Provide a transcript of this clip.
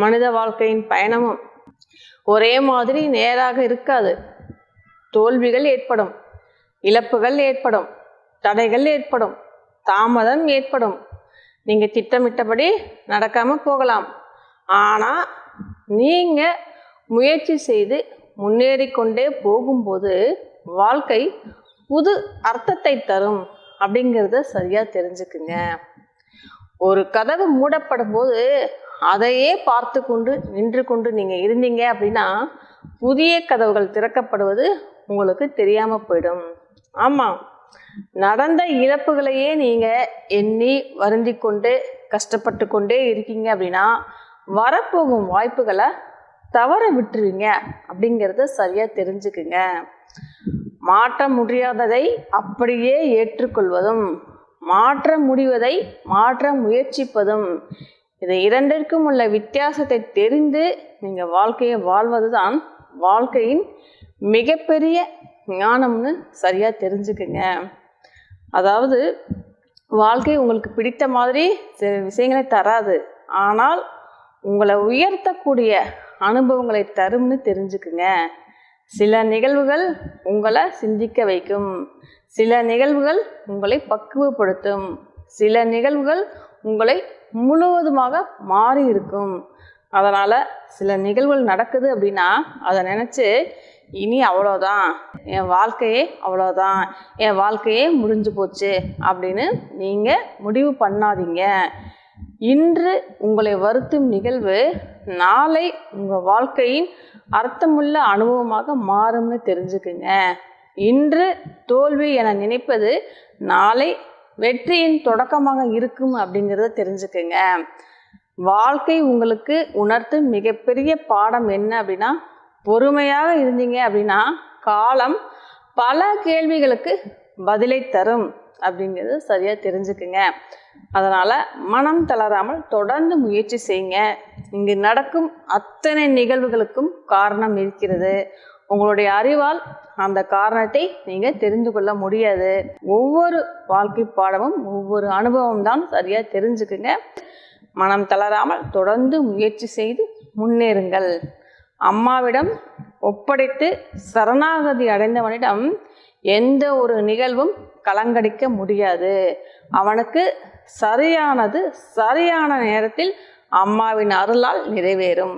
மனித வாழ்க்கையின் பயணமும் ஒரே மாதிரி நேராக இருக்காது. தோல்விகள் ஏற்படும், இழப்புகள் ஏற்படும், தடைகள் ஏற்படும், தாமதம் ஏற்படும். நீங்கள் திட்டமிட்டபடி நடக்காமல் போகலாம். ஆனால் நீங்கள் முயற்சி செய்து முன்னேறிக்கொண்டே போகும்போது வாழ்க்கை புது அர்த்தத்தை தரும் அப்படிங்கிறத சரியாக தெரிஞ்சுக்குங்க. ஒரு கதவு மூடப்படும் போது அதையே பார்த்து கொண்டு நின்று கொண்டு நீங்கள் இருந்தீங்க அப்படின்னா புதிய கதவுகள் திறக்கப்படுவது உங்களுக்கு தெரியாமல் போயிடும். ஆமாம், நடந்த இழப்புகளையே நீங்கள் எண்ணி வருந்தி கொண்டு கஷ்டப்பட்டு கொண்டே இருக்கீங்க அப்படின்னா வரப்போகும் வாய்ப்புகளை தவற விட்டுருவீங்க அப்படிங்கிறத சரியாக தெரிஞ்சுக்குங்க. மாற்ற முடியாததை அப்படியே ஏற்றுக்கொள்வதும் மாற்ற முடிவதை மாற்ற முயற்சிப்பதும், இது இரண்டிற்கும் உள்ள வித்தியாசத்தை தெரிந்து நீங்கள் வாழ்க்கையை வாழ்வது தான் வாழ்க்கையின் மிகப்பெரிய ஞானம்னு சரியாக தெரிஞ்சுக்குங்க. அதாவது வாழ்க்கை உங்களுக்கு பிடித்த மாதிரி சில விஷயங்களை தராது, ஆனால் உங்களை உயர்த்தக்கூடிய அனுபவங்களை தரும்னு தெரிஞ்சுக்குங்க. சில நிகழ்வுகள் உங்களை சிந்திக்க வைக்கும், சில நிகழ்வுகள் உங்களை பக்குவப்படுத்தும், சில நிகழ்வுகள் உங்களை முழுவதுமாக மாறி இருக்கும். அதனால் சில நிகழ்வுகள் நடக்குது அப்படின்னா அதை நினச்சி இனி அவ்வளோதான், என் வாழ்க்கையே அவ்வளோதான், என் வாழ்க்கையே முடிஞ்சு போச்சு அப்படின்னு நீங்கள் முடிவு பண்ணாதீங்க. இன்று உங்களை வருத்தும் நிகழ்வு நாளை உங்கள் வாழ்க்கையின் அர்த்தமுள்ள அனுபவமாக மாறும்னு தெரிஞ்சுக்குங்க. இன்று தோல்வி என நினைப்பது நாளை வெற்றியின் தொடக்கமாக இருக்கும் அப்படிங்கிறத தெரிஞ்சுக்குங்க. வாழ்க்கை உங்களுக்கு உணர்த்தும் மிகப்பெரிய பாடம் என்ன அப்படின்னா, பொறுமையாக இருந்தீங்க அப்படின்னா காலம் பல கேள்விகளுக்கு பதிலை தரும் அப்படிங்கிறது சரியாக தெரிஞ்சுக்குங்க. அதனால் மனம் தளராமல் தொடர்ந்து முயற்சி செய்யுங்க. இங்கு நடக்கும் அத்தனை நிகழ்வுகளுக்கும் காரணம் இருக்கிறது. உங்களுடைய அறிவால் அந்த காரணத்தை நீங்கள் தெரிந்து கொள்ள முடியாது. ஒவ்வொரு வாழ்க்கை பாடமும் ஒவ்வொரு அனுபவம் தான் சரியாக தெரிஞ்சுக்குங்க. மனம் தளராமல் தொடர்ந்து முயற்சி செய்து முன்னேறுங்கள். அம்மாவிடம் ஒப்படைத்து சரணாகதி அடைந்தவனிடம் எந்த ஒரு நிகழ்வும் கலங்கடிக்க முடியாது. அவனுக்கு சரியானது சரியான நேரத்தில் அம்மாவின் அருளால் நிறைவேறும்.